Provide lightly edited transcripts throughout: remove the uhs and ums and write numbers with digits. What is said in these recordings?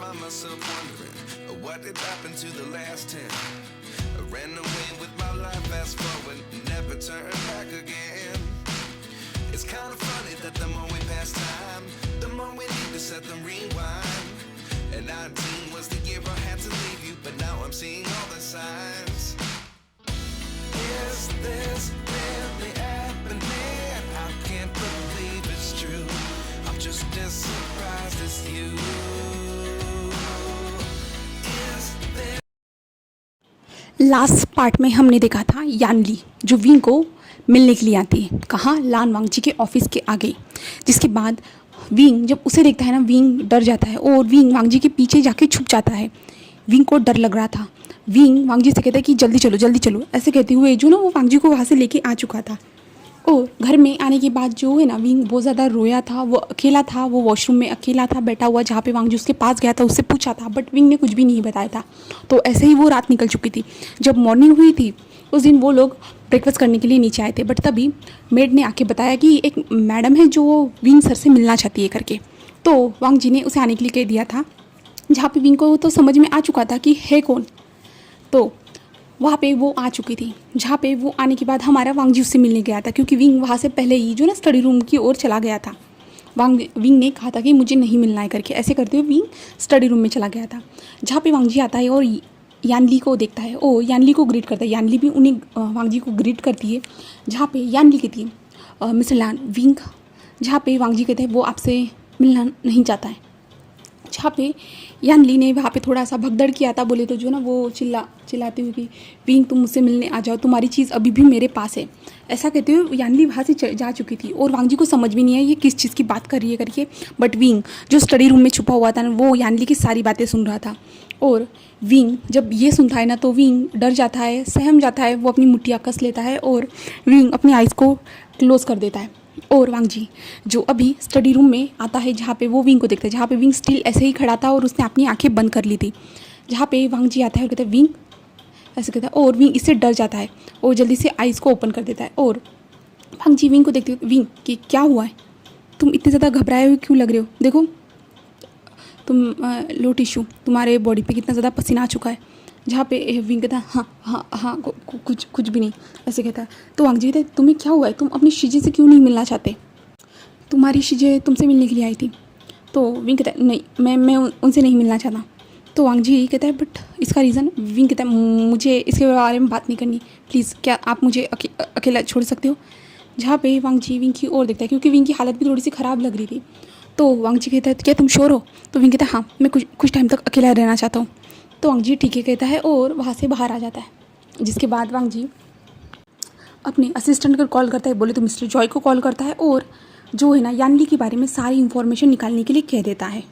find myself wondering what did happen to the last 10. I ran away with my life, fast forward, never turn back again. It's kind of funny that the more we pass time, the more we need to set them rewind. And 19 was the year I had to leave you, but now I'm seeing all the signs. Is this really happening? I can't believe it's true. I'm just as surprised as you. Is this... last part में हमने देखा था Yanli जो wing को मिलने के लिए आती है, कहाँ, लान वांगजी के ऑफिस के आगे। जिसके बाद विंग जब उसे देखता है ना, विंग डर जाता है और विंग वांगजी के पीछे जाके छुप जाता है। विंग को डर लग रहा था। विंग वांगजी से कहता है कि जल्दी चलो जल्दी चलो, ऐसे कहते हुए जो ना वो वांगजी को वहाँ से लेके आ चुका था। और घर में आने के बाद जो है ना, विंग बहुत ज़्यादा रोया था, वो अकेला था, वो वॉशरूम में अकेला था बैठा हुआ, जहाँ पे वांगजी उसके पास गया था, उससे पूछा था, बट विंग ने कुछ भी नहीं बताया था। तो ऐसे ही वो रात निकल चुकी थी। जब मॉर्निंग हुई थी उस दिन वो लोग ब्रेकफास्ट करने के लिए नीचे आए थे, बट तभी मेड ने आके बताया कि एक मैडम है जो विंग सर से मिलना चाहती है करके। तो वांगजी ने उसे आने के लिए कह दिया था, जहाँ पे विंग को तो समझ में आ चुका था कि है कौन। तो वहाँ पे वो आ चुकी थी, जहाँ पे वो आने के बाद हमारा वांगजी उससे मिलने गया था, क्योंकि विंग वहाँ से पहले ही जो ना स्टडी रूम की ओर चला गया था। विंग ने कहा था कि मुझे नहीं मिलना है करके, ऐसे करते हुए विंग स्टडी रूम में चला गया था, जहाँ पे वांगजी आता है और यानली को देखता है और यानली को ग्रीट करता है। यानली भी उन्हें वांगजी को ग्रीट करती है, जहाँ पे यानली कहती है मिस्टर लान विंग, जहाँ पे वांगजी कहते हैं वो आपसे मिलना नहीं चाहता है। जहाँ पे यानली ने वहाँ पे थोड़ा सा भगदड़ किया था, बोले तो जो ना वो चिल्लाती हुई कि विंग तुम मुझसे मिलने आ जाओ, तुम्हारी चीज़ अभी भी मेरे पास है, ऐसा कहते हुए यानली वहाँ से जा चुकी थी। और वांगजी को समझ भी नहीं है ये किस चीज़ की बात कर रही है करके, बट विंग जो स्टडी रूम में छुपा हुआ था ना, वो यानली की सारी बातें सुन रहा था। और विंग जब ये सुनता है ना, तो विंग डर जाता है, सहम जाता है, वो अपनी मुट्ठियाँ कस लेता है और विंग अपनी आइज़ को क्लोज़ कर देता है। और वांगजी जो अभी स्टडी रूम में आता है, जहाँ पे वो विंग को देखता है, जहाँ पे विंग स्टिल ऐसे ही खड़ा था और उसने अपनी आंखें बंद कर ली थी, जहाँ पे वांगजी आता है और कहता है विंग, ऐसे कहता है, और विंग इससे डर जाता है और जल्दी से आइज़ को ओपन कर देता है। और वांगजी विंग को देखते हुए, विंग कि क्या हुआ है, तुम इतने ज़्यादा घबराए हुए क्यों लग रहे हो, देखो तुम लो टिश्यू, तुम्हारे बॉडी पे कितना ज़्यादा पसीना आ चुका है। जहाँ पे विंग कहता है हाँ कुछ भी नहीं, ऐसे कहता है। तो वांगजी कहता है तुम्हें क्या हुआ है, तुम अपनी शीजे से क्यों नहीं मिलना चाहते, तुम्हारी शीजे तुमसे मिलने के लिए आई थी। तो विंग कहता है नहीं, मैं उनसे नहीं मिलना चाहता। तो वांगजी कहता है बट इसका रीज़न। विंग कहता है मुझे इसके बारे में बात नहीं करनी, प्लीज़ क्या आप मुझे अकेला छोड़ सकते हो। जहाँ पे वांगजी विंग की ओर देखता है, क्योंकि विंग की हालत भी थोड़ी सी ख़राब लग रही थी। तो वांगजी कहता है क्या तुम श्योर हो। तो विंग कहता है हाँ, मैं कुछ टाइम तक अकेला रहना चाहता हूँ। तो वांगजी ठीक है कहता है और वहाँ से बाहर आ जाता है। जिसके बाद वांगजी अपने असिस्टेंट को कॉल करता है, बोले तो मिस्टर जॉय को कॉल करता है और जो है ना यानली के बारे में सारी इन्फॉर्मेशन निकालने के लिए कह देता है।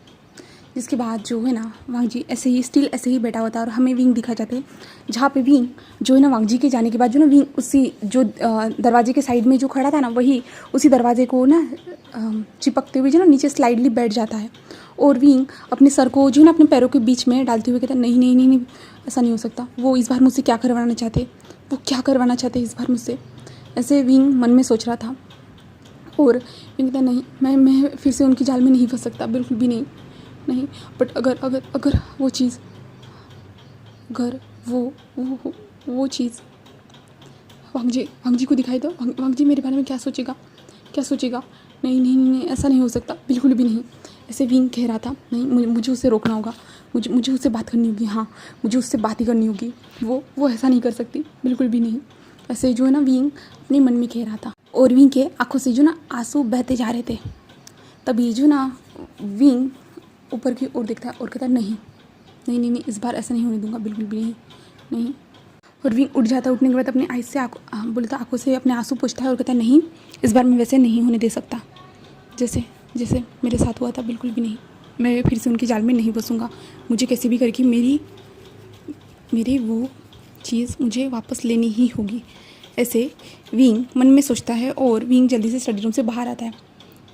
जिसके बाद जो है ना वांगजी ऐसे ही स्टिल ऐसे ही बैठा हुआ था और हमें विंग दिखा जाते हैं, जहाँ पे विंग जो है ना वांगजी के जाने के बाद जो ना विंग उसी जो दरवाजे के साइड में जो खड़ा था ना, वही उसी दरवाजे को ना चिपकते हुए जो ना नीचे स्लाइडली बैठ जाता है। और विंग अपने सर को जो है ना अपने पैरों के बीच में डालते हुए कहता है नहीं ऐसा नहीं हो सकता, वो इस बार मुझसे क्या करवाना चाहते इस बार मुझसे, ऐसे विंग मन में सोच रहा था। और विंग कहता नहीं, मैं फिर से उनकी जाल में नहीं फंस सकता, बिल्कुल भी नहीं। बट अगर वो चीज़, अगर वो चीज़ वांगजी को दिखाई दो, वांगजी मेरे बारे में क्या सोचेगा। नहीं ऐसा नहीं हो सकता, बिल्कुल भी नहीं, ऐसे विंग कह रहा था। नहीं, मुझे उससे रोकना होगा, मुझे उससे बात करनी होगी, हाँ मुझे उससे बात ही करनी होगी, वो ऐसा नहीं कर सकती, बिल्कुल भी नहीं, ऐसे जो है ना विंग अपने मन में कह रहा था। और विंग के आंखों से जो ना आंसू बहते जा रहे थे। तभी जो ना विंग ऊपर की ओर देखता है और कहता है नहीं, इस बार ऐसा नहीं होने दूंगा, बिल्कुल भी नहीं। और विंग उठ जाता है, उठने के बाद अपने आँख से आंखों से अपने आंसू पोंछता है और कहता है नहीं, इस बार मैं वैसे नहीं होने दे सकता, जैसे मेरे साथ हुआ था, बिल्कुल भी नहीं, मैं फिर से उनकी जाल में नहीं फंसूंगा, मुझे कैसे भी करके मेरी वो चीज़ मुझे वापस लेनी ही होगी, ऐसे विंग मन में सोचता है। और विंग जल्दी से स्टडी रूम से बाहर आता है,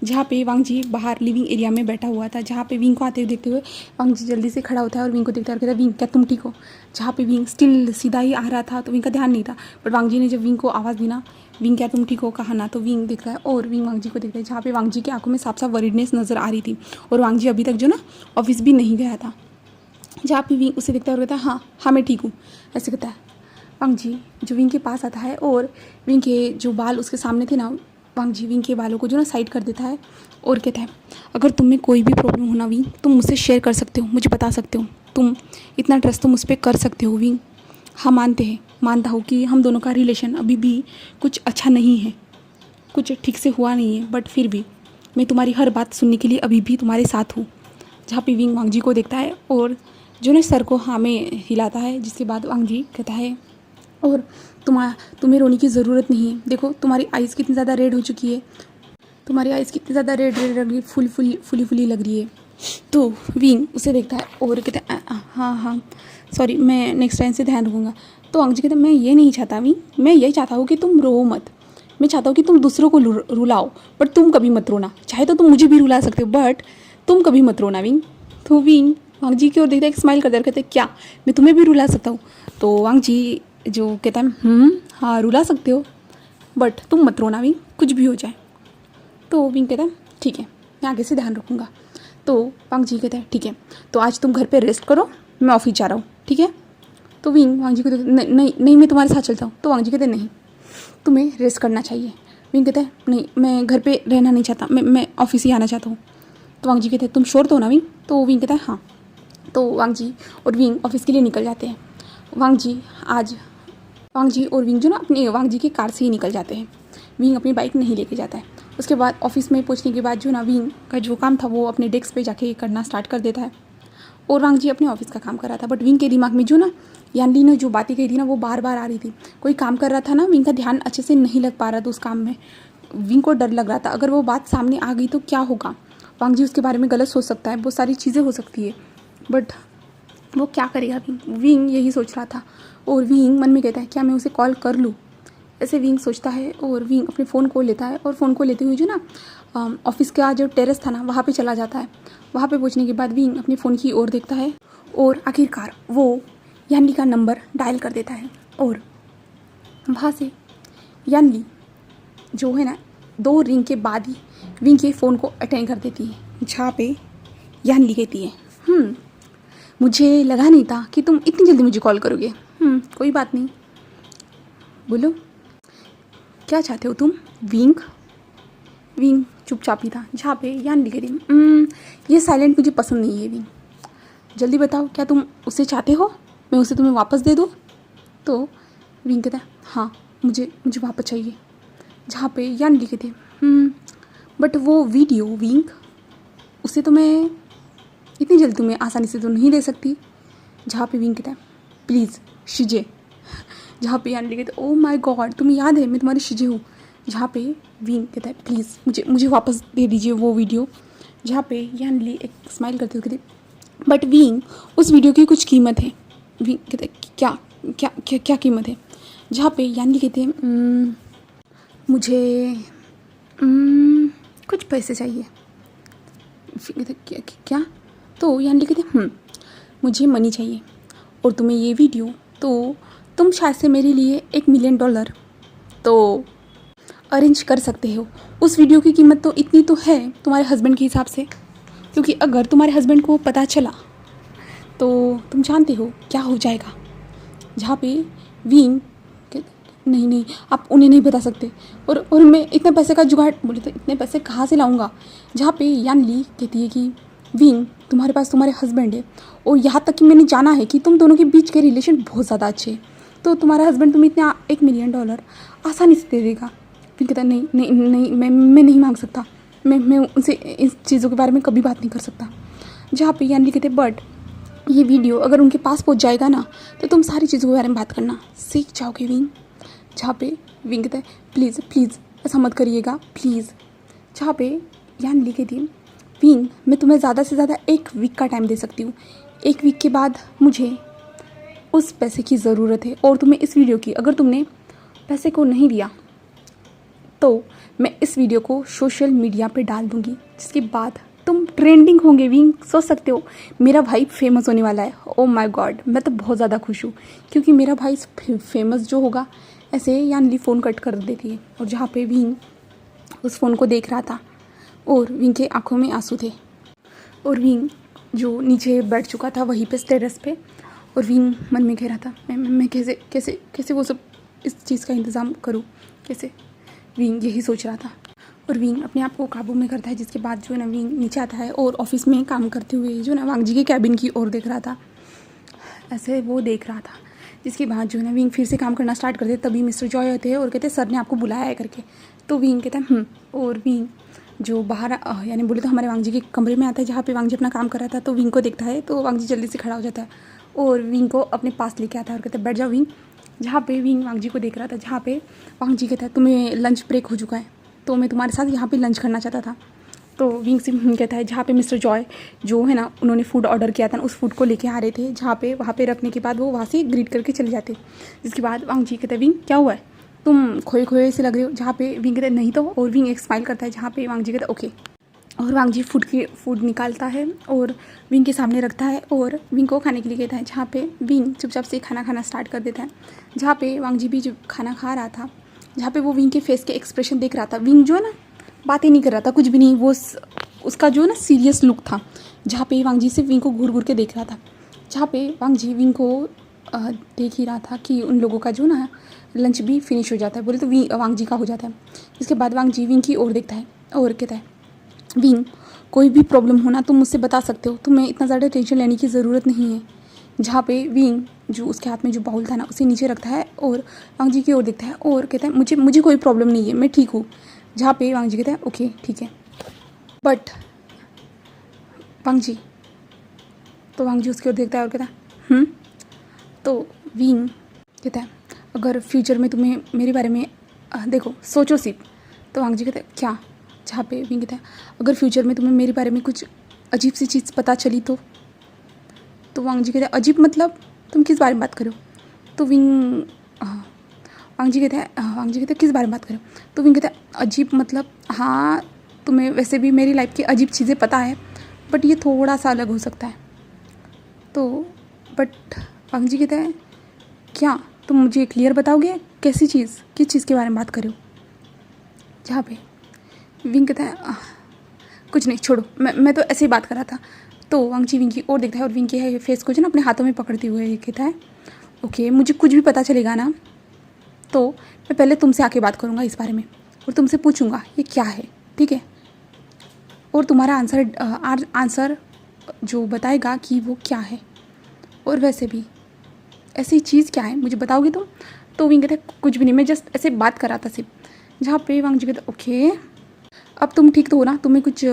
जहाँ पे वांगजी बाहर लिविंग एरिया में बैठा हुआ था, जहाँ पे विंग को आते हुए देखते हुए वांगजी जल्दी से खड़ा होता है और विंग को देखता है और कहता है विंग क्या तुम ठीक हो। जहाँ पे विंग स्टिल सीधा ही आ रहा था, तो विंग का ध्यान नहीं था, बट वांगजी ने जब विंग को आवाज़ दी ना, विंग क्या तुम ठीक हो कहा ना, तो विंग देखता है और विंग वांगजी को देखता है, जहाँ पे वांगजी की आंखों में साफ साफ वरीडनेस नज़र आ रही थी। और वांगजी अभी तक जो ना ऑफिस भी नहीं गया था। जहाँ पे विंग उसे देखता है और कहता है हाँ हाँ मैं ठीक हूँ, ऐसे कहता है। वांग जी जो विंग के पास आता है और विंग के जो बाल उसके सामने थे ना, वांग जी विंग के बालों को जो ना साइड कर देता है और कहता है अगर तुम में कोई भी प्रॉब्लम हो ना विंग, तुम मुझसे शेयर कर सकते हो, मुझे बता सकते हो, तुम इतना ट्रस्ट तुम मुझ पर कर सकते हो विंग। हाँ मानता हूँ कि हम दोनों का रिलेशन अभी भी कुछ अच्छा नहीं है, कुछ ठीक से हुआ नहीं है, बट फिर भी मैं तुम्हारी हर बात सुनने के लिए अभी भी तुम्हारे साथ हूँ। जहाँ पे विंग वांग जी को देखता है और जो ना सर को हाँ में हिलाता है, जिसके बाद वांग जी कहता है और तुम्हें रोने की ज़रूरत नहीं है, देखो तुम्हारी आइज़ कितनी ज़्यादा रेड हो चुकी है, तुम्हारी आइज़ कितनी ज़्यादा रेड रेड लग रही है, फुली लग रही है। तो विंग उसे देखता है और कहता है हाँ सॉरी, मैं नेक्स्ट टाइम से ध्यान रखूँगा। तो वांग जी कहता है मैं ये नहीं चाहता विंग, मैं यही चाहता हूँ कि तुम रो मत, मैं चाहता हूँ कि तुम दूसरों को रुलाओ, बट तुम कभी मत रोना, चाहे तो तुम मुझे भी रुला सकते हो बट तुम कभी मत रोना विंग। तो विंग वांग जी की ओर देखता है, एक स्माइल करता है, कहते हैं क्या मैं तुम्हें भी रुला सकता हूँ? तो वांग जी जो कहता है हाँ रुला सकते हो बट तुम मत रोना विंग, कुछ भी हो जाए। तो विंग कहता है ठीक है मैं आगे से ध्यान रखूँगा। तो वांग जी कहता है ठीक है तो आज तुम घर पे रेस्ट करो, मैं ऑफिस जा रहा हूँ, ठीक है। तो विंग वांग जी को नहीं मैं तुम्हारे साथ चलता हूँ। तो वांग जी कहते हैं नहीं तुम्हें रेस्ट करना चाहिए। विंग कहता है नहीं मैं घर पे रहना नहीं चाहता, मैं ऑफिस ही आना चाहता हूँ। तो वांग जी कहते हैं तुम श्योर तो हो ना विंग? तो विंग कहता है हाँ। तो वांग जी और विंग ऑफिस के लिए निकल जाते हैं। वांग जी और विंग जो ना अपनी वांग जी की कार से ही निकल जाते हैं, विंग अपनी बाइक नहीं लेके जाता है। उसके बाद ऑफिस में पहुंचने के बाद जो ना विंग का जो काम था वो अपने डेस्क पे जाके करना स्टार्ट कर देता है और वांग जी अपने ऑफिस का काम कर रहा था। बट विंग के दिमाग में जो ना यानली ने जो बातें कही थी ना वो बार बार आ रही थी। कोई काम कर रहा था ना, विंग का ध्यान अच्छे से नहीं लग पा रहा था उस काम में। विंग को डर लग रहा था अगर वो बात सामने आ गई तो क्या होगा, वांग जी उसके बारे में गलत सोच सकता है, बहुत सारी चीज़ें हो सकती है, बट वो क्या करेगा विंग यही सोच रहा था। और विंग मन में कहता है क्या मैं उसे कॉल कर लूँ, ऐसे विंग सोचता है और विंग अपने फ़ोन को लेता है और फ़ोन को लेते हुए जो ना ऑफिस का जो टेरेस था ना वहाँ पे चला जाता है। वहाँ पे पहुँचने के बाद विंग अपने फ़ोन की ओर देखता है और आखिरकार वो यानली का नंबर डायल कर देता है और वहाँ से यानली जो है ना 2 रिंग के बाद ही विंग के फ़ोन को अटेंड कर देती है, जहाँ पे यानली कहती है मुझे लगा नहीं था कि तुम इतनी जल्दी मुझे कॉल करोगे। कोई बात नहीं, बोलो क्या चाहते हो तुम? विंग चुपचाप ही था, जहाँ पे यानली कह रही ये साइलेंट मुझे पसंद नहीं है विंग, जल्दी बताओ क्या तुम उसे चाहते हो, मैं उसे तुम्हें वापस दे दूँ? तो विंग कहता है हाँ मुझे वापस चाहिए। जहाँ पे यानली कहती है बट वो वीडियो विंग उसे तो मैं इतनी जल्दी तुम्हें आसानी से तो नहीं दे सकती। जहाँ पे विंग कहता है प्लीज़ शिजे। जहाँ पे यानली कहते हैं ओ माय गॉड तुम्हें याद है मैं तुम्हारी शिजे हूँ। जहाँ पे विंग कहता है प्लीज़ मुझे वापस दे दीजिए वो वीडियो। जहाँ पे यानली एक स्माइल करते हुए कहती है बट विंग उस वीडियो की कुछ कीमत है। विंग कहते हैं क्या कीमत है? जहाँ पे यानली कहते हैं मुझे कुछ पैसे चाहिए। कहते क्या? तो यानली कहते हैं मुझे मनी चाहिए और तुम्हें ये वीडियो तो तुम शायद से मेरे लिए $1 मिलियन तो अरेंज कर सकते हो। उस वीडियो की कीमत तो इतनी तो है तुम्हारे हस्बैंड के हिसाब से, क्योंकि अगर तुम्हारे हस्बैंड को पता चला तो तुम जानते हो क्या हो जाएगा। जहाँ पे विंग नहीं आप उन्हें नहीं बता सकते और मैं इतने पैसे का जुगाड़ बोले तो इतने पैसे कहाँ से लाऊंगा। जहाँ पे यानली कहती है कि विंग तुम्हारे पास तुम्हारे हस्बैंड है और यहाँ तक कि मैंने जाना है कि तुम दोनों के बीच के रिलेशन बहुत ज़्यादा अच्छे हैं, तो तुम्हारा हस्बैंड तुम्हें इतना $1 मिलियन आसानी से दे देगा। फिर कहता नहीं मैं नहीं मांग सकता, मैं उनसे इस चीज़ों के बारे में कभी बात नहीं कर सकता। जहाँ पे यानली कहते बट ये वीडियो अगर उनके पास पहुँच जाएगा ना तो तुम सारी चीज़ों के बारे में बात करना सीख जाओगे विंग। जहाँ पे विंग कहता है प्लीज़ ऐसा मत करिएगा प्लीज़। जहाँ पे यानली कहती है विंग मैं तुम्हें ज़्यादा से ज़्यादा 1 वीक का टाइम दे सकती हूँ, 1 वीक के बाद मुझे उस पैसे की ज़रूरत है और तुम्हें इस वीडियो की अगर तुमने पैसे को नहीं दिया तो मैं इस वीडियो को सोशल मीडिया पे डाल दूँगी, जिसके बाद तुम ट्रेंडिंग होंगे विंग। सोच सकते हो मेरा भाई फेमस होने वाला है। ओ माय गॉड मैं तो बहुत ज़्यादा खुश हूँ क्योंकि मेरा भाई फेमस जो होगा। ऐसे यानली फ़ोन कट कर देती है और जहाँ पे विंग उस फ़ोन को देख रहा था और विंग के आंखों में आंसू थे और विंग जो नीचे बैठ चुका था वहीं पे टेरेस पे, और विंग मन में कह रहा था मैं कैसे कैसे कैसे वो सब इस चीज़ का इंतज़ाम करूँ, कैसे, विंग यही सोच रहा था। और विंग अपने आप को काबू में करता है, जिसके बाद जो है ना विंग नीचे आता है और ऑफिस में काम करते हुए जो ना वांग जी के कैबिन की ओर देख रहा था, ऐसे वो देख रहा था। जिसके बाद जो है ना विंग फिर से काम करना स्टार्ट करते, तभी मिस्टर जॉय होते हैं और कहते सर ने आपको बुलाया है करके। तो विंग कहता है और विंग जो बाहर यानी बोले तो हमारे वांग जी के कमरे में आता है जहाँ पे वांग जी अपना काम कर रहा था। तो विंग को देखता है तो वांग जी जल्दी से खड़ा हो जाता है और विंग को अपने पास लेके आता है और कहता है बैठ जाओ विंग। जहाँ पे विंग वांग जी को देख रहा था, जहाँ पे वांग जी कहता है तुम्हें लंच ब्रेक हो चुका है, तो मैं तुम्हारे साथ यहाँ पे लंच करना चाहता था। तो विंग से कहता है जहाँ पे मिस्टर जॉय जो है ना उन्होंने फूड ऑर्डर किया था ना, उस फूड को लेके आ रहे थे, जहाँ पे वहाँ पे रखने के बाद वो वहाँ से ग्रीट करके चले जाते। जिसके बाद वांग जी कहता है विंग क्या हुआ है, तुम खोए खोए से लग रहे हो। जहाँ पे विंग कहता है नहीं तो, और विंग एक स्माइल करता है, जहाँ पे वांग जी कहता है ओके। और वांग जी फूड निकालता है और विंग के सामने रखता है और विंग को खाने के लिए कहता है, जहाँ पे विंग चुपचाप से खाना खाना स्टार्ट कर देता है। जहाँ पे वांग जी भी जो खाना खा रहा था, जहाँ पे वो विंग के फेस के एक्सप्रेशन देख रहा था। विंग जो है ना बातें नहीं कर रहा था, कुछ भी नहीं, वो उसका जो है ना सीरियस लुक था। जहाँ पे वांग जी से विंग को घूर घूर के देख रहा था, जहाँ पे वांग जी विंग को देख ही रहा था कि उन लोगों का जो ना लंच भी फिनिश हो जाता है, बोले तो वांग जी का हो जाता है। इसके बाद वांग जी विंग की ओर देखता है और कहता है विंग कोई भी प्रॉब्लम होना तुम मुझसे बता सकते हो, तुम्हें इतना ज़्यादा टेंशन लेने की ज़रूरत नहीं है। जहाँ पे विंग जो उसके हाथ में जो बाउल था ना उसे नीचे रखता है और वांग जी की ओर देखता है और कहता है मुझे कोई प्रॉब्लम नहीं है, मैं ठीक हूँ। जहाँ पे वांग जी कहता है ओके ठीक है, बट वांग जी, तो वांग जी उसकी ओर देखता है और कहता है तो विंग कहता है अगर फ्यूचर में तुम्हें मेरे बारे में देखो सोचो सिर्फ। तो वांग जी कहता है क्या। जहाँ पे विंग कहता है अगर फ्यूचर में तुम्हें मेरे बारे में कुछ अजीब सी चीज़ पता चली तो वांग जी कहता है अजीब मतलब तुम किस बारे में बात करो। तो वांग जी कहता है किस बारे में बात करो। तो विंग कहता है अजीब मतलब हाँ तुम्हें वैसे भी मेरी लाइफ की अजीब चीज़ें पता है, बट ये थोड़ा सा अलग हो सकता है। तो बट वांग जी कहता है क्या, तुम मुझे क्लियर बताओगे कैसी चीज़, किस चीज़ के बारे में बात करो। जहाँ पे विंग कहता है कुछ नहीं छोड़ो, मैं तो ऐसे ही बात कर रहा था। तो वांग जी विंग की ओर देखता है और विंग के फेस को जो ना अपने हाथों में पकड़ते हुए कहता है ओके मुझे कुछ भी पता चलेगा ना तो मैं पहले तुमसे आके बात करूँगा इस बारे में और तुमसे पूछूंगा ये क्या है, ठीक है, और तुम्हारा आंसर जो बताएगा कि वो क्या है, और वैसे भी ऐसी चीज़ क्या है मुझे बताओगे तुम। तो विंग कहता है कुछ भी नहीं, मैं जस्ट ऐसे बात कर रहा था सिर्फ। जहाँ पे वांग जी कहता ओके अब तुम ठीक तो हो ना, तुम्हें कुछ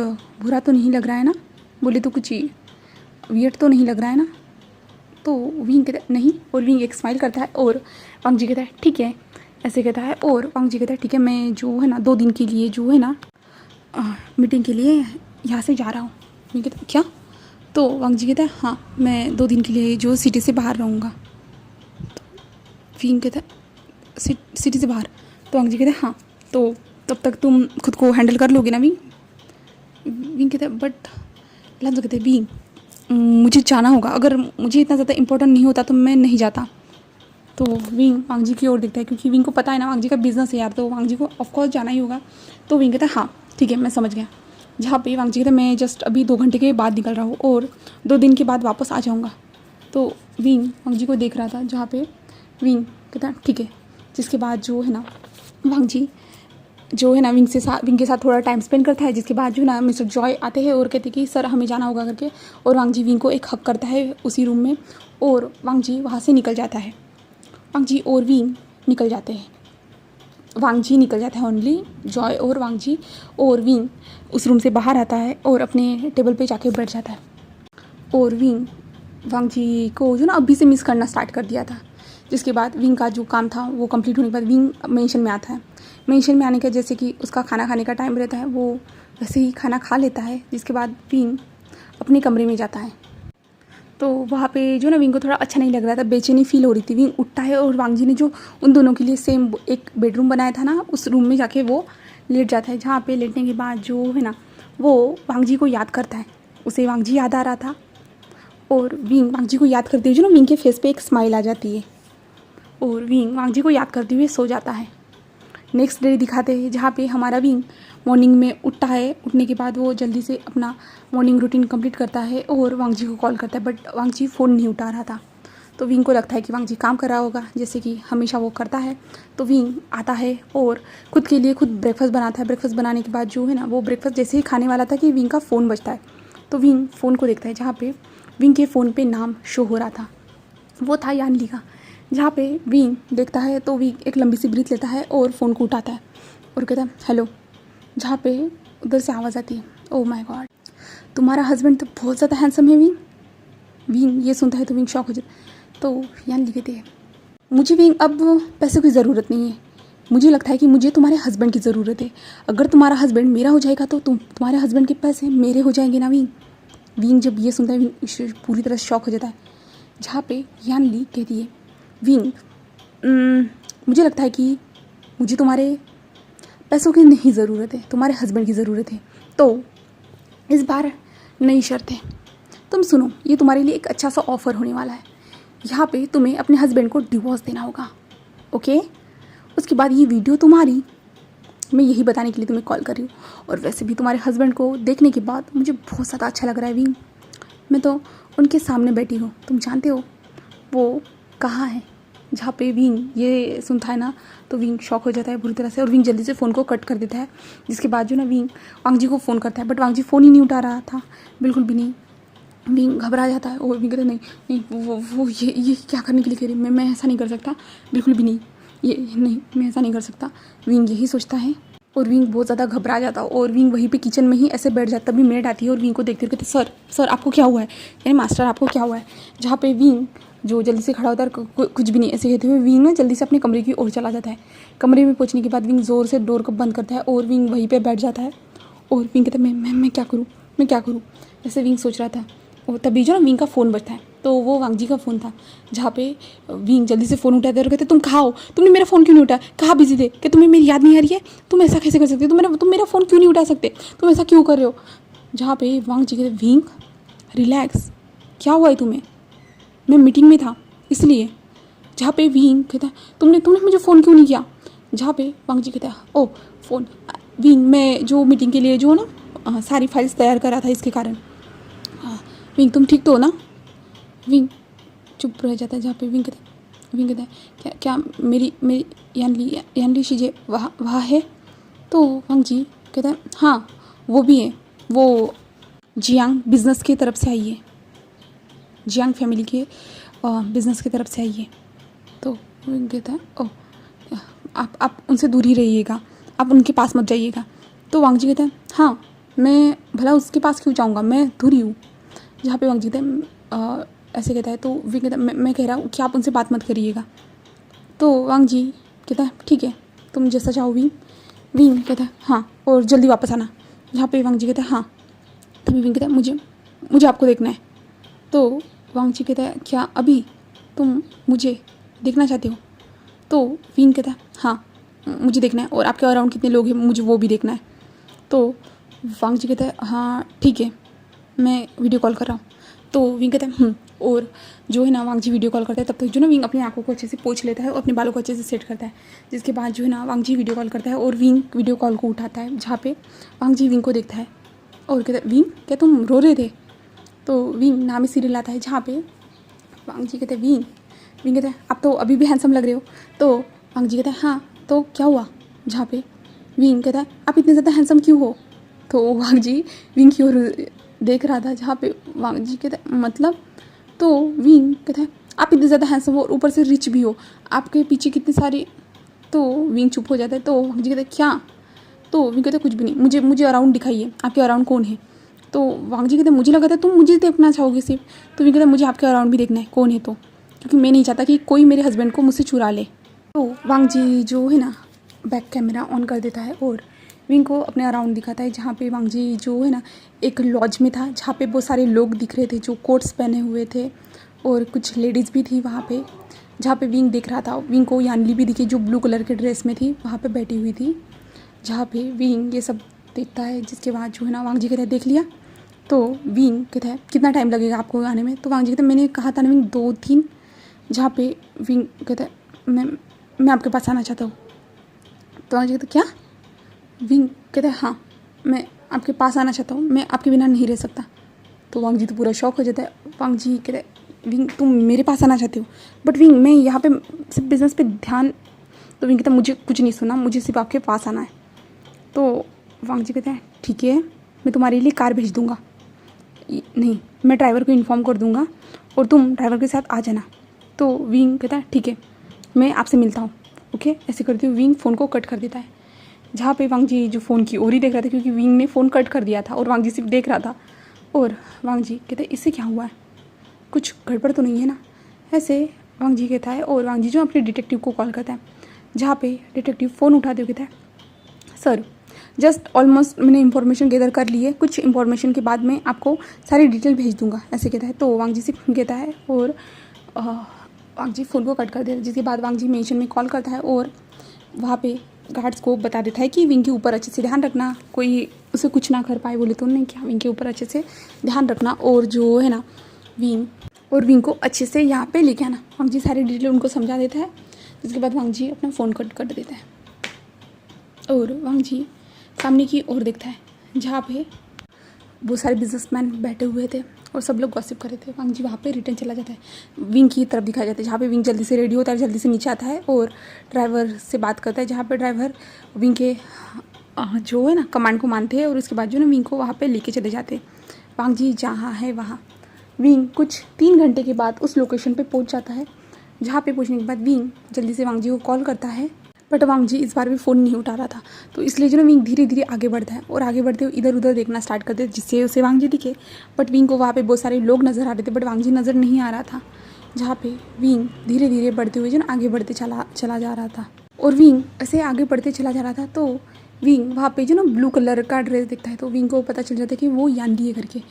बुरा तो नहीं लग रहा है ना, बोले तो कुछ वियर्ड तो नहीं लग रहा है ना। तो विंग कहता है नहीं, और विंग एक स्माइल करता है और वांग जी कहता है ठीक है ऐसे कहता है। और वांग जी कहता है ठीक है मैं जो है ना 2 दिन के लिए जो है ना मीटिंग के लिए यहाँ से जा रहा हूँ। विंग कहता है क्या। तो वांग जी कहता है हाँ मैं 2 दिन के लिए जो सिटी से बाहर रहूँगा। तो विंग कहता है सिटी से बाहर। तो वांग जी कहता है हाँ तो तब तक तुम खुद को हैंडल कर लोगे ना विंग। विंग कहता है बट लंच कहते हैं विंग मुझे जाना होगा, अगर मुझे इतना ज़्यादा इंपॉर्टेंट नहीं होता तो मैं नहीं जाता। तो विंग वांग जी की ओर देखता है क्योंकि विंग को पता है ना वांग जी का बिजनेस है यार, तो वांग जी को ऑफकोर्स जाना ही होगा। तो विंग कहता है हाँ ठीक है मैं समझ गया। जहाँ पे वांग जी कहता है मैं जस्ट अभी 2 घंटे के बाद निकल रहा हूँ और 2 दिन के बाद वापस आ जाऊँगा। तो विंग वांग जी को देख रहा था, जहाँ पे विंग कहता है ठीक है। जिसके बाद जो है ना वांग जी जो है ना विंग के साथ थोड़ा टाइम स्पेंड करता है। जिसके बाद जो ना मिस्टर जॉय आते हैं और कहते हैं कि सर हमें जाना होगा करके, और वांग जी विंग को एक हक करता है उसी रूम में और वांग जी वहाँ से निकल जाता है। वांग जी और विंग निकल जाते हैं, वांग जी निकल जाता है ओनली, जॉय और वांग जी, और विंग उस रूम से बाहर आता है और अपने टेबल पे जाके बैठ जाता है। और विंग वांग जी को जो ना अभी से मिस करना स्टार्ट कर दिया था। जिसके बाद विंग का जो काम था वो कंप्लीट होने के बाद विंग मेंशन में आता है। मेंशन में आने का जैसे कि उसका खाना खाने का टाइम रहता है वो वैसे ही खाना खा लेता है। जिसके बाद विंग अपने कमरे में जाता है। तो वहाँ पे जो ना विंग को थोड़ा अच्छा नहीं लग रहा था, बेचैनी फील हो रही थी। विंग उठता है और वांग जी ने जो उन दोनों के लिए सेम एक बेडरूम बनाया था ना, उस रूम में जाके वो लेट जाता है। जहाँ पे लेटने के बाद जो है ना वो वांग जी को याद करता है, उसे वांग जी याद आ रहा था। और विंग वांग जी को याद करते हुए जो ना विंग के फेस पे एक स्माइल आ जाती है और विंग वांग जी को याद करते हुए सो जाता है। नेक्स्ट डे दिखाते हैं जहाँ पे हमारा विंग मॉर्निंग में उठता है। उठने के बाद वो जल्दी से अपना मॉर्निंग रूटीन कंप्लीट करता है और वांगजी को कॉल करता है, बट वांगजी फ़ोन नहीं उठा रहा था। तो विंग को लगता है कि वांगजी काम कर रहा होगा, जैसे कि हमेशा वो करता है। तो विंग आता है और खुद के लिए खुद ब्रेकफास्ट बनाता है। ब्रेकफास्ट बनाने के बाद जो है ना, वो ब्रेकफास्ट जैसे ही खाने वाला था कि विंग का फ़ोन बजता है। तो विंग फ़ोन को देखता है, जहाँ पे विंग के फ़ोन पे नाम शो हो रहा था, वो था यानली का। जहाँ पे विंग देखता है तो विंग एक लंबी सी ब्रीथ लेता है और फ़ोन को उठाता है और कहता है हेलो। जहाँ पे उधर से आवाज़ आती है, ओह माय गॉड, तुम्हारा हस्बैंड तो बहुत ज़्यादा हैंडसम है विंग। विंग ये सुनता है तो विंग शॉक हो जाता है। तो यानली कहती है, मुझे विंग अब पैसों की ज़रूरत नहीं है, मुझे लगता है कि मुझे तुम्हारे हस्बैंड की ज़रूरत है। अगर तुम्हारा हस्बैंड मेरा हो जाएगा तो तुम्हारे हस्बैंड के पैसे मेरे हो जाएंगे ना विंग। विंग जब ये सुनता है विंग पूरी तरह शॉक हो जाता है। जहाँ पे यानली कहती है, विंग मुझे लगता है कि मुझे तुम्हारे पैसों की नहीं ज़रूरत है, तुम्हारे हस्बैंड की ज़रूरत है। तो इस बार नई शर्त है, तुम सुनो, ये तुम्हारे लिए एक अच्छा सा ऑफ़र होने वाला है। यहाँ पे तुम्हें अपने हस्बैंड को डिवोर्स देना होगा, ओके। उसके बाद ये वीडियो तुम्हारी, मैं यही बताने के लिए तुम्हें कॉल कर रही हूँ। और वैसे भी तुम्हारे हस्बैंड को देखने के बाद मुझे बहुत ज़्यादा अच्छा लग रहा है विंग। मैं तो उनके सामने बैठी हूँ, तुम जानते हो वो कहाँ है। जहाँ पे विंग ये सुनता है ना, तो विंग शॉक हो जाता है बुरी तरह से और विंग जल्दी से फ़ोन को कट कर देता है। जिसके बाद जो ना विंग वांगजी को फ़ोन करता है, बट वांगजी फ़ोन ही नहीं उठा रहा था, बिल्कुल भी नहीं। विंग घबरा जाता है और विंग कहता नहीं नहीं, वो ये क्या करने के लिए कह रही, मैं ऐसा नहीं कर सकता, बिल्कुल भी नहीं, ये नहीं, मैं ऐसा नहीं कर सकता। विंग यही सोचता है और विंग बहुत ज़्यादा घबरा जाता है और विंग वहीं पे किचन में ही ऐसे बैठ जाता। तभी मेड आती है और विंग को देखते हुए कहते, सर आपको क्या हुआ है, यानी मास्टर आपको क्या हुआ है। जहाँ पे विंग जो जल्दी से खड़ा होता है, कुछ भी नहीं ऐसे कहते हुए विंग ना जल्दी से अपने कमरे की ओर चला जाता है। कमरे में पहुँचने के बाद विंग ज़ोर से डोर को बंद करता है और विंग वहीं पर बैठ जाता है। और विंग कहता है मैं क्या करूँ, ऐसे विंग सोच रहा था। और तभी जो ना विंग का फ़ोन बजता है, तो वो वांगजी का फ़ोन था। जहाँ पे विंग जल्दी से फ़ोन उठाते और कहते, तुम कहाँ हो, तुमने मेरा फ़ोन क्यों नहीं उठाया, कहाँ बिजी थे, कि तुम्हें मेरी याद नहीं आ रही है, तुम ऐसा कैसे कर सकते हो, तुम मेरा फ़ोन क्यों नहीं उठा सकते, तुम ऐसा क्यों कर रहे हो। जहाँ पे वांगजी कहते, विंग रिलैक्स, क्या हुआ है तुम्हें, मैं मीटिंग में था इसलिए। जहाँ पे विंग कहता, तुमने मुझे फ़ोन क्यों नहीं किया। जहाँ पे वांगजी कहता, ओ फ़ोन, विंग मैं जो मीटिंग के लिए जो ना सारी फाइल्स तैयार कर रहा था, इसके कारण। विंग तुम ठीक तो हो ना। विंग चुप रह जाता है। जहाँ पे विंग कहता है क्या मेरी यानली शीजे वहाँ है। तो वांगजी कहता है हाँ वो भी है, वो जियांग बिज़नेस की तरफ से आई है, जियांग फैमिली के बिज़नेस की तरफ से आई है। तो विंग कहता है ओह आप उनसे दूर ही रहिएगा, आप उनके पास मत जाइएगा। तो वांगजी कहता है हाँ मैं भला उसके पास क्यों जाऊँगा, मैं दूर ही हूँ। जहाँ पे वांगजी कहता है ऐसे कहता है, तो विंग कहता है मैं कह रहा हूँ कि आप उनसे बात मत करिएगा। तो वांगजी कहता है ठीक है तुम जैसा चाहो विंग। विंग कहता है हाँ और जल्दी वापस आना। जहाँ पे वांगजी कहता है हाँ। तभी विंग कहता है मुझे आपको देखना है। तो वांगजी कहता है क्या अभी तुम मुझे देखना चाहते हो। तो विंग कहता है हाँ मुझे देखना है और आपके अराउंड कितने लोग हैं मुझे वो भी देखना है। तो वांगजी कहता है हाँ ठीक है मैं वीडियो कॉल कर रहा हूँ। तो विंग कहता है और जो है ना वांगजी वीडियो कॉल करता है। तब तक जो ना विंग अपनी आंखों को अच्छे से पोंछ लेता है और अपने बालों को अच्छे से सेट करता है। जिसके बाद जो है ना वांगजी वीडियो कॉल करता है और विंग वीडियो कॉल को उठाता है। जहाँ पे वांगजी विंग को देखता है और कहता है विंग क्या तुम रो रहे थे। तो विंग नामी सीरियल आता है। जहाँ पे वांगजी कहते हैं विंग कहता है आप तो अभी भी हैंडसम लग रहे हो। तो वांगजी कहता है हाँ तो क्या हुआ। जहाँ पे विंग कहता है आप इतने ज़्यादा हैंडसम क्यों हो। तो वांगजी विंग की ओर देख रहा था। जहाँ पे वांगजी कहता है मतलब। तो विंग कहता है आप इतने ज़्यादा हैंडसम हो और ऊपर से रिच भी हो, आपके पीछे कितने सारे। तो विंग चुप हो जाता है। तो वांगजी कहता है क्या। तो विंग कहता है कुछ भी नहीं, मुझे अराउंड दिखाइए, आपके अराउंड कौन है। तो वांगजी कहते हैं मुझे लगा था तुम मुझे देखना चाहोगे सिर्फ। तो विंग कहता है मुझे आपके अराउंड भी देखना है कौन है, तो क्योंकि मैं नहीं चाहता कि कोई मेरे हस्बैंड को मुझसे चुरा ले। तो वांगजी जो है ना बैक कैमरा ऑन कर देता है और विंग को अपने अराउंड दिखाता है। जहाँ पे वांगजी जो है ना एक लॉज में था, जहाँ पे बहुत सारे लोग दिख रहे थे जो कोट्स पहने हुए थे और कुछ लेडीज़ भी थी वहाँ पे। जहाँ पे विंग देख रहा था, विंग को यानली भी दिखी जो ब्लू कलर के ड्रेस में थी, वहाँ पे बैठी हुई थी। जहाँ पे विंग ये सब देखता है। जिसके बाद जो है ना वांगजी कहता है देख लिया। तो विंग कहता है कितना टाइम लगेगा आपको आने में। तो वांगजी कहता है मैंने कहा था ना विंग 2-3। जहाँ पे विंग कहता है मैं आपके पास आना चाहता हूँ। तो वांग जी कहते क्या? विंग कहता है हाँ, मैं आपके पास आना चाहता हूँ, मैं आपके बिना नहीं रह सकता। तो वांग जी तो पूरा शॉक हो जाता है। वांग जी कहता है विंग तुम मेरे पास आना चाहते हो, बट विंग मैं यहाँ पे सिर्फ बिजनेस पे ध्यान। तो विंग कहता है मुझे कुछ नहीं सुना, मुझे सिर्फ आपके पास आना है। तो वांग जी कहते हैं ठीक है, मैं तुम्हारे लिए कार भेज दूँगा। नहीं, मैं ड्राइवर को इन्फॉर्म कर दूँगा और तुम ड्राइवर के साथ आ जाना। तो विंग कहता है ठीक है, मैं आपसे मिलता हूँ। ओके, ऐसे करते हुए विंग फ़ोन को कट कर देता है। जहाँ पे वांग जी जो फ़ोन की ओर ही देख रहा था, क्योंकि विंग ने फ़ोन कट कर दिया था और वांग जी सिर्फ देख रहा था। और वांग जी कहते हैं इससे क्या हुआ है, कुछ गड़बड़ तो नहीं है ना? ऐसे वांग जी कहता है और वांग जी जो अपने डिटेक्टिव को कॉल करता है, जहाँ पे डिटेक्टिव फ़ोन उठाते हुए कहता है सर जस्ट ऑलमोस्ट मैंने इन्फॉर्मेशन गैदर कर ली है, कुछ इन्फॉर्मेशन के बाद मैं आपको सारी डिटेल भेज दूंगा, ऐसे कहता है। तो वांग जी से कहता है और वांग जी फ़ोन को कट कर देता है, जिसके बाद वांग जी मेंशन में कॉल करता है और वहाँ पे गार्ड्स को बता देता है कि विंग के ऊपर अच्छे से ध्यान रखना, कोई उसे कुछ ना कर पाए। बोले तो उन्होंने क्या, विंग के ऊपर अच्छे से ध्यान रखना और जो है ना विंग को अच्छे से यहाँ पे लेके आना। वांग जी सारी डिटेल उनको समझा देता है, जिसके बाद वांग जी अपना फ़ोन कट कर देता है और वांग जी सामने की ओर देखता है, जहाँ पे बहुत सारे बिजनेसमैन बैठे हुए थे और सब लोग गॉसिप कर रहे थे। वांग जी वहाँ पे रिटर्न चला जाता है, विंग की तरफ दिखाया जाता है, जहाँ पे विंग जल्दी से रेडी होता है, जल्दी से नीचे आता है और ड्राइवर से बात करता है, जहाँ पे ड्राइवर विंग के जो है ना कमांड को मानते हैं और उसके बाद जो ना विंग को वहाँ पे लेके चले जाते हैं। वांग जी जहाँ है वहाँ विंग कुछ 3 घंटे के बाद उस लोकेशन पे पहुँच जाता है, जहाँ पे पहुँचने के बाद विंग जल्दी से वांग जी को कॉल करता है, बट वांग जी इस बार भी फ़ोन नहीं उठा रहा था। तो इसलिए जो ना विंग धीरे धीरे आगे बढ़ता है और आगे बढ़ते हुए इधर उधर देखना स्टार्ट करते हैं, जिससे उसे वांग जी दिखे। बट विंग को वहाँ पे बहुत सारे लोग नज़र आ रहे थे, बट वांग जी नज़र नहीं आ रहा था। जहाँ पे विंग धीरे धीरे बढ़ते हुए जो ना आगे बढ़ते चला जा रहा था और विंग ऐसे आगे बढ़ते चला जा रहा था। तो विंग वहाँ पे जो ना ब्लू कलर का ड्रेस दिखता है, तो विंग को पता चल जाता है कि वो यानली है करके।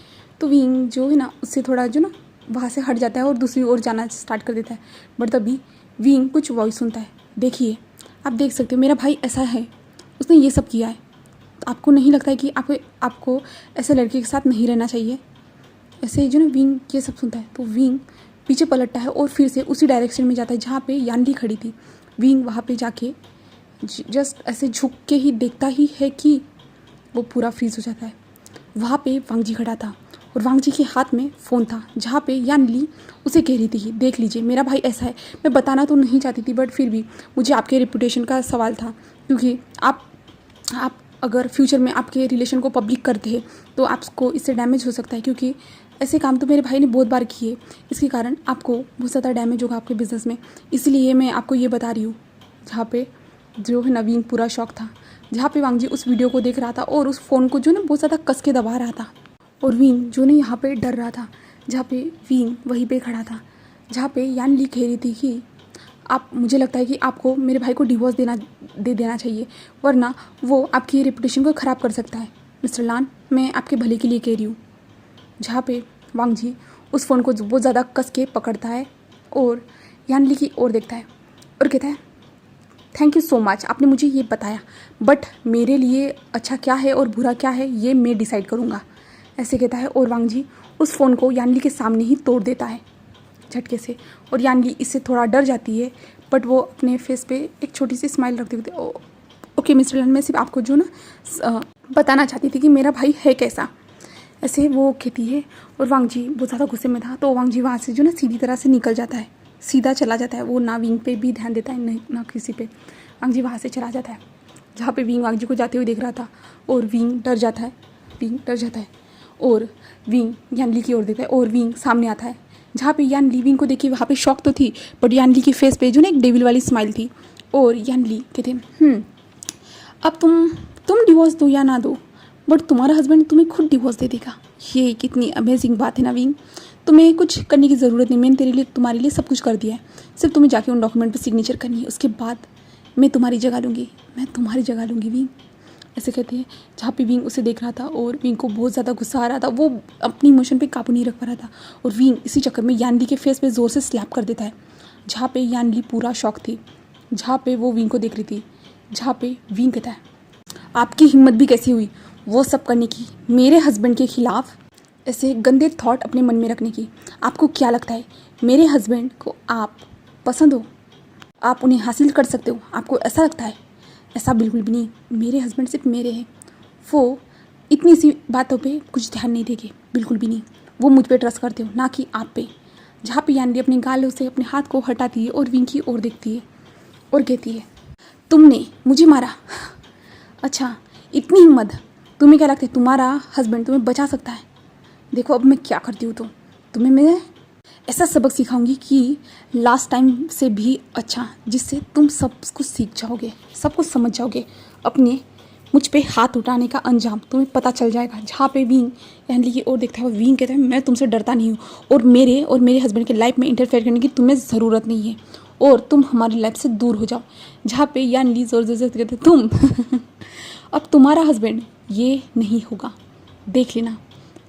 तो विंग जो है ना उससे थोड़ा जो ना वहाँ से हट जाता है और दूसरी ओर जाना स्टार्ट कर देता है। बट तभी विंग कुछ वॉइस सुनता है, देखिए आप देख सकते हो मेरा भाई ऐसा है, उसने ये सब किया है, तो आपको नहीं लगता है कि आपको ऐसे लड़के के साथ नहीं रहना चाहिए? ऐसे जो ना विंग ये सब सुनता है, तो विंग पीछे पलटता है और फिर से उसी डायरेक्शन में जाता है जहाँ पे यानली खड़ी थी। विंग वहाँ पे जाके जस्ट ऐसे झुक के ही देखता ही है कि वो पूरा फ्रीज हो जाता है। वहाँ पे वांग जी खड़ा था और वांग जी के हाथ में फ़ोन था, जहाँ पे यानली उसे कह रही थी कि देख लीजिए मेरा भाई ऐसा है। मैं बताना तो नहीं चाहती थी, बट फिर भी मुझे आपके रेपुटेशन का सवाल था, क्योंकि आप अगर फ्यूचर में आपके रिलेशन को पब्लिक करते हैं तो आपको इससे डैमेज हो सकता है, क्योंकि ऐसे काम तो मेरे भाई ने बहुत बार किए, इसके कारण आपको बहुत ज़्यादा डैमेज होगा आपके बिज़नेस में, इसलिए मैं आपको ये बता रही हूँ। जहाँ पे जो है नवीन पूरा शौक था, जहाँ पे वांग जी उस वीडियो को देख रहा था और उस फ़ोन को जो ना बहुत ज़्यादा कस के दबा रहा था, और विंग जो ना यहाँ पे डर रहा था, जहाँ पे विंग वहीं पे खड़ा था, जहाँ पे यानली कह रही थी कि मुझे लगता है कि आपको मेरे भाई को डिवोर्स दे देना चाहिए, वरना वो आपकी रेपुटेशन को ख़राब कर सकता है। मिस्टर लान, मैं आपके भले के लिए कह रही हूँ। जहाँ पे वांग जी उस फ़ोन को बहुत ज़्यादा कस के पकड़ता है और यानली की ओर देखता है और कहता है थैंक यू सो मच, आपने मुझे ये बताया, बट मेरे लिए अच्छा क्या है और बुरा क्या है ये मैं डिसाइड करूँगा, ऐसे कहता है। और वांग जी उस फ़ोन को यानली के सामने ही तोड़ देता है झटके से, और यानली इससे थोड़ा डर जाती है, बट वो अपने फेस पे एक छोटी सी स्माइल रखते हुए ओके मिस्टर लान, मैं सिर्फ आपको जो ना बताना चाहती थी कि मेरा भाई है कैसा, ऐसे वो कहती है। और वांग जी बहुत ज़्यादा गुस्से में था, तो वांग जी वहाँ से जो ना सीधी तरह से निकल जाता है, सीधा चला जाता है। वो ना विंग पे भी ध्यान देता है ना किसी पे। वांग जी वहाँ से चला जाता है, जहाँ पे विंग वांग जी को जाते हुए देख रहा था, और विंग डर जाता है और विंग यानली की ओर देखता है और विंग सामने आता है, जहाँ पे यानली विंग को देखी वहाँ पे शॉक तो थी, बट यानली के फेस पे जो ना एक डेविल वाली स्माइल थी। और यानली कहते अब तुम डिवोर्स दो या ना दो, बट तुम्हारा हस्बैंड तुम्हें खुद डिवोर्स दे देगा। ये कितनी अमेजिंग बात है ना विंग, तुम्हें कुछ करने की ज़रूरत नहीं, मैंने तुम्हारे लिए सब कुछ कर दिया है, सिर्फ तुम्हें जाके उन डॉक्यूमेंट पे सिग्नेचर करनी है, उसके बाद मैं तुम्हारी जगह लूँगी विंग, ऐसे कहते हैं। जहाँ पे विंग उसे देख रहा था और विंग को बहुत ज़्यादा गुस्सा आ रहा था, वो अपनी इमोशन पे काबू नहीं रख पा रहा था, और विंग इसी चक्कर में यानली के फेस पे ज़ोर से स्लैप कर देता है, जहाँ पे यानली पूरा शॉक थी, जहाँ पे वो विंग को देख रही थी, जहाँ पे विंग कहता है आपकी हिम्मत भी कैसी हुई वो सब करने की, मेरे हस्बैंड के खिलाफ ऐसे गंदे थॉट अपने मन में रखने की। आपको क्या लगता है मेरे हस्बैंड को आप पसंद हो, आप उन्हें हासिल कर सकते हो, आपको ऐसा लगता है? ऐसा बिल्कुल भी नहीं, मेरे हस्बैंड सिर्फ मेरे हैं, वो इतनी सी बातों पे कुछ ध्यान नहीं देंगे, बिल्कुल भी नहीं। वो मुझ पे ट्रस्ट करते हो, ना कि आप पे। जहाँ पे यानी अपने गालों से अपने हाथ को हटाती है और विंग की ओर देखती है और कहती है, तुमने मुझे मारा? अच्छा, इतनी हिम्मत? तुम्हें क्या लगता है तुम्हारा हस्बैंड तुम्हें बचा सकता है? देखो अब मैं क्या करती हूँ, तो तुम्हें मैं ऐसा सबक सिखाऊंगी कि लास्ट टाइम से भी अच्छा, जिससे तुम सब कुछ सीख जाओगे, सब कुछ समझ जाओगे। अपने मुझ पे हाथ उठाने का अंजाम तुम्हें पता चल जाएगा। जहाँ पे विंग यानी कि और देखता है, विंग कहता है, मैं तुमसे डरता नहीं हूँ और मेरे हस्बैंड के लाइफ में इंटरफेयर करने की तुम्हें ज़रूरत नहीं है और तुम हमारी लाइफ से दूर हो जाओ। जहाँ पे यानी जोर जोर से कहते तुम अब तुम्हारा हस्बैंड ये नहीं होगा, देख लेना।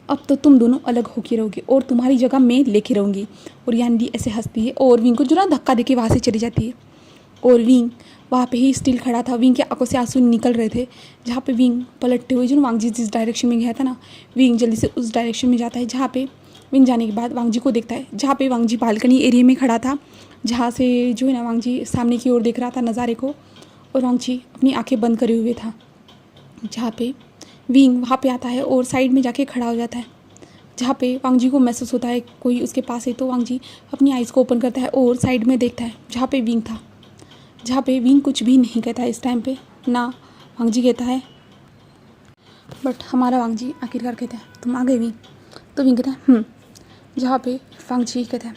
अब तो तुम दोनों अलग होके रहोगे और तुम्हारी जगह मैं लेके रहूँगी। और यानी ऐसे हंसती है और विंग को जो ना धक्का देके वहाँ से चली जाती है। और विंग वहाँ पे ही स्टिल खड़ा था, विंग के आंखों से आंसू निकल रहे थे। जहाँ पे विंग पलटते हुए जो वांग जी जिस डायरेक्शन में गया था ना, विंग जल्दी से उस डायरेक्शन में जाता है। जहाँ पे विंग जाने के बाद वांग जी को देखता है, जहाँ पे वांग जी बालकनी एरिया में खड़ा था, जहाँ से जो है ना वांग जी सामने की ओर देख रहा था नज़ारे को, और वांग जी अपनी आँखें बंद करे हुए था। जहाँ पे विंग वहाँ पे आता है और साइड में जाके खड़ा हो जाता है। जहाँ पे वांग जी को महसूस होता है कोई उसके पास है, तो वांग जी अपनी आइज़ को ओपन करता है और साइड में देखता है जहाँ पे विंग था। जहाँ पे विंग कुछ भी नहीं कहता है इस टाइम पे, ना वांग जी कहता है, बट हमारा वांग जी आखिरकार कहता है, तुम आ गए विंग? तो विंग कहता है जहाँ पे वांग जी कहता है,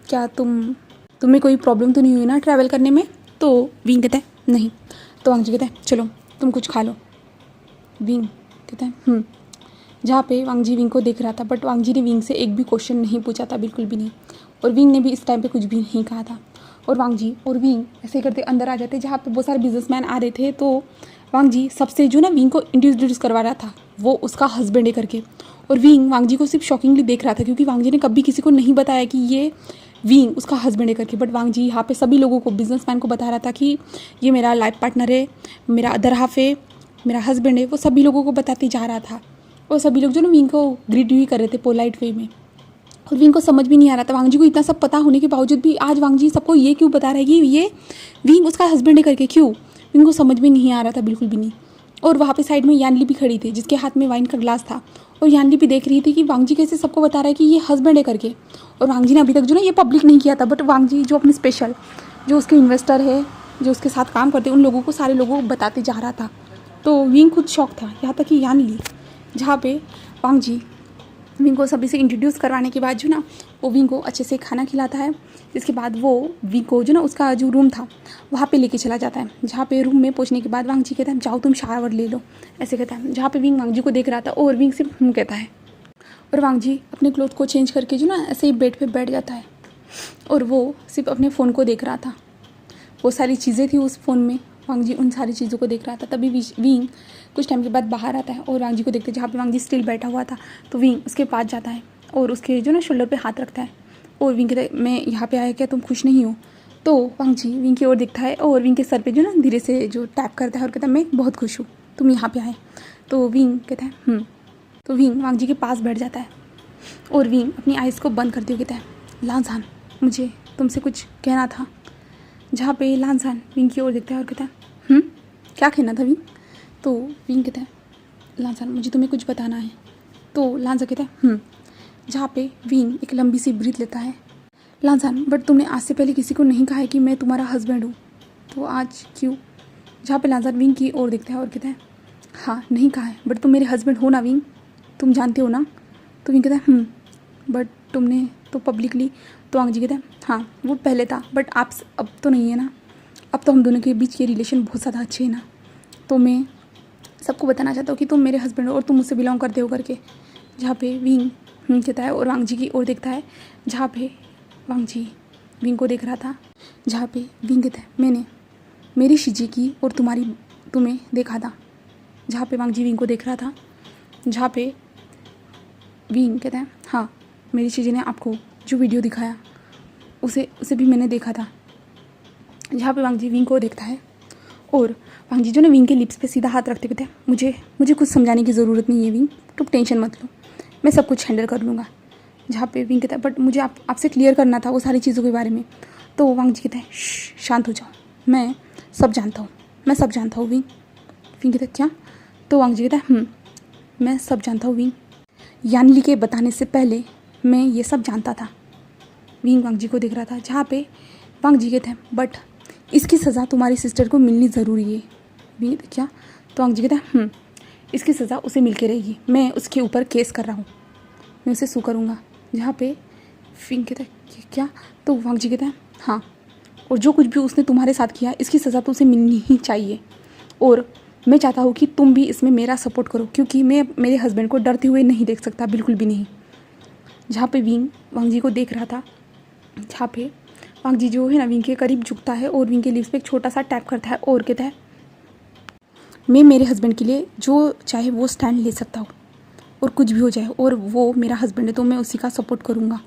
क्या तुम्हें कोई प्रॉब्लम तो नहीं हुई ना ट्रैवल करने में? तो विंग कहता है नहीं। तो वांग जी कहता है चलो तुम कुछ खा लो। विंग कहता है जहाँ पे वांग जी विंग को देख रहा था, बट वांग जी ने विंग से एक भी क्वेश्चन नहीं पूछा था, बिल्कुल भी नहीं। और विंग ने भी इस टाइम पे कुछ भी नहीं कहा था। और वांग जी और विंग ऐसे करते अंदर आ जाते, जहाँ पे बहुत सारे बिजनेसमैन आ रहे थे। तो वांग जी सबसे जो ना विंग को इंट्रोड्यूस करवा रहा था, वो उसका हस्बैंड है करके। और विंग वांग जी को सिर्फ शॉकिंगली देख रहा था, क्योंकि वांग जी ने कभी किसी को नहीं बताया कि ये विंग उसका हस्बैंड है करके। बट वांग जी यहाँ पे सभी लोगों को, बिजनेसमैन को बता रहा था कि ये मेरा लाइफ पार्टनर है, मेरा अदर हाफ है, मेरा हस्बैंड है। वो सभी लोगों को बताते जा रहा था और सभी लोग जो ना विंग को ग्रीट भी कर रहे थे पोलाइट वे में। और विंग को समझ भी नहीं आ रहा था, वांग जी को इतना सब पता होने के बावजूद भी आज वांग जी सबको ये क्यों बता रहा है कि ये विंग उसका हस्बैंड है करके, क्यों? विंग को समझ में नहीं आ रहा था बिल्कुल भी नहीं। और वहाँ पे साइड में यानली भी खड़ी थी, जिसके हाथ में वाइन का ग्लास था। और यानली भी देख रही थी कि वांग जी कैसे सबको बता रहा है कि ये हस्बैंड है करके। और वांग जी ने अभी तक जो ना ये पब्लिक नहीं किया था, बट वांग जी जो अपने स्पेशल जो उसके इन्वेस्टर है, जो उसके साथ काम करते, उन लोगों को, सारे लोगों को बताते जा रहा था। तो विंग खुद शौक था, यहाँ तक कि यानली, जहाँ पे वांग जी विंग को सभी से इंट्रोड्यूस करवाने के बाद जो ना वो विंग को अच्छे से खाना खिलाता है। इसके बाद वो विंग को जो ना उसका जो रूम था वहाँ पे लेके चला जाता है। जहाँ पे रूम में पहुँचने के बाद वांग जी कहता है जाओ तुम शावर ले लो, ऐसे कहता है। जहाँ पे विंग वांग जी को देख रहा था और विंग सिर्फ कहता है। और वांग जी अपने क्लोथ को चेंज करके जो ना ऐसे ही बेड पर बैठ जाता है और वो सिर्फ अपने फ़ोन को देख रहा था। वो सारी चीज़ें थी उस फ़ोन में, वांग जी उन सारी चीज़ों को देख रहा था। तभी विंग कुछ टाइम के बाद बाहर आता है और वांग जी को देखते, जहाँ पे वांग जी स्टिल बैठा हुआ था। तो विंग उसके पास जाता है और उसके जो ना शोल्डर पे हाथ रखता है और विंग कहता है मैं यहाँ पे आया, क्या तुम खुश नहीं हो? तो वांग जी विंग की ओर देखता है और विंग के सर पे जो ना धीरे से जो टैप करता है और कहता है मैं बहुत खुश हूँ तुम यहाँ पे आए। तो विंग कहता है तो विंग वांग जी के पास बैठ जाता है और विंग अपनी आइज़ को बंद करते हुए कहता है लांसान, मुझे तुमसे कुछ कहना था। जहाँ पे लांसान विंग की ओर देखता है और कहता है क्या कहना था विंग? तो विंग कहता है लांसान, मुझे तुम्हें कुछ बताना है। तो लांसान कहता है जहाँ पे विंग एक लंबी सी ब्रीथ लेता है, लांसान बट तुमने आज से पहले किसी को नहीं कहा है कि मैं तुम्हारा हस्बैंड हूँ, तो आज क्यों? जहाँ पे लांसान विंग की ओर देखता है और कहता है हाँ नहीं कहा है, बट तुम मेरे हस्बैंड हो ना विंग, तुम जानते हो ना? तो विंग कहता है बट तुमने तो पब्लिकली। तो वांग जी कहता है हाँ वो पहले था, बट आप अब तो नहीं है ना, अब तो हम दोनों के बीच के रिलेशन बहुत ज़्यादा अच्छे हैं ना, तो मैं सबको बताना चाहता हूँ कि तुम मेरे हस्बैंड हो और तुम मुझसे बिलोंग करते हो करके। जहाँ पे विंग कहता है और वांग जी की ओर देखता है, जहाँ पे वांग जी विंग को देख रहा था। जहाँ पे विंग कहता है मैंने मेरी शिजी की और तुम्हें देखा था। जहाँ पे वांग जी विंग को देख रहा था। जहाँ पे विंग कहता है हाँ मेरी शिजी ने आपको जो वीडियो दिखाया उसे भी मैंने देखा था। जहाँ पे वांग जी विंग को देखता है और वांग जी जो ना विंग के लिप्स पे सीधा हाथ रखते कहते हैं मुझे कुछ समझाने की ज़रूरत नहीं है विंग, तुम टेंशन मत लो, मैं सब कुछ हैंडल कर लूँगा। जहाँ पे विंग कहता है बट मुझे आपसे क्लियर करना था वो सारी चीज़ों के बारे में। तो वांग जी कहता है शांत हो जाओ, मैं सब जानता हूँ, मैं सब जानता हूँ विंग। विंग कहता है क्या? तो वांग जी कहता है मैं सब जानता हूँ विंग। यानली के बताने से पहले मैं ये सब जानता था। विंग वांग जी को देख रहा था, जहाँ पे वांग जी कहते हैं बट इसकी सज़ा तुम्हारी सिस्टर को मिलनी ज़रूरी है। विंग कहता है क्या? तो वांग जी कहता है इसकी सज़ा उसे मिल के रहेगी। मैं उसके ऊपर केस कर रहा हूँ, मैं उसे सू करूँगा। जहाँ पे विंग कहता है क्या? तो वांग जी कहता है हाँ, और जो कुछ भी उसने तुम्हारे साथ किया इसकी सज़ा तो उसे मिलनी ही चाहिए। और मैं चाहता हूँ कि तुम भी इसमें मेरा सपोर्ट करो, क्योंकि मैं मेरे हस्बैंड को डरते हुए नहीं देख सकता, बिल्कुल भी नहीं। जहाँ पे विंग वांग जी को देख रहा था, जहाँ पे वांग जी जो है ना विंग के करीब झुकता है और विंग के लिप्स पे एक छोटा सा टैप करता है और कहता है मैं मेरे हस्बैंड के लिए जो चाहे वो स्टैंड ले सकता हूँ, और कुछ भी हो जाए, और वो मेरा हस्बैंड है तो मैं उसी का सपोर्ट करूँगा,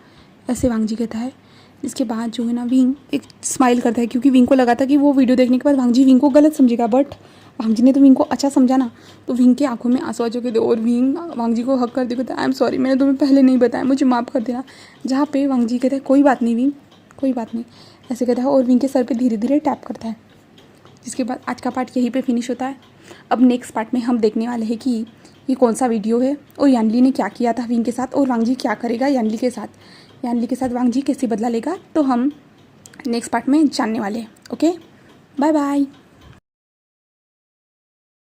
ऐसे वांग जी कहता है। इसके बाद जो है ना विंग एक स्माइल करता है, क्योंकि विंग को लगा था कि वो वीडियो देखने के बाद वांग जी विंग को गलत समझेगा, बट वांग जी ने तो विंग को अच्छा समझा ना। तो विंग के आंखों में आंसू आ चुके थे और विंग वांग जी को हक कर देता है, आई एम सॉरी, मैंने तुम्हें पहले नहीं बताया, मुझे माफ़ कर देना। जहाँ पे वांग जी कहते हैं कोई बात नहीं विंग, कोई बात नहीं, ऐसे कहता है और विंग के सर पर धीरे धीरे टैप करता है। जिसके बाद आज का पार्ट यहीं पे फिनिश होता है। अब नेक्स्ट पार्ट में हम देखने वाले हैं कि ये कौन सा वीडियो है और यानली ने क्या किया था विंग के साथ, और वांग जी क्या करेगा यानली के साथ वांग जी कैसे बदला लेगा, तो हम नेक्स्ट पार्ट में जानने वाले हैं। Okay, bye bye.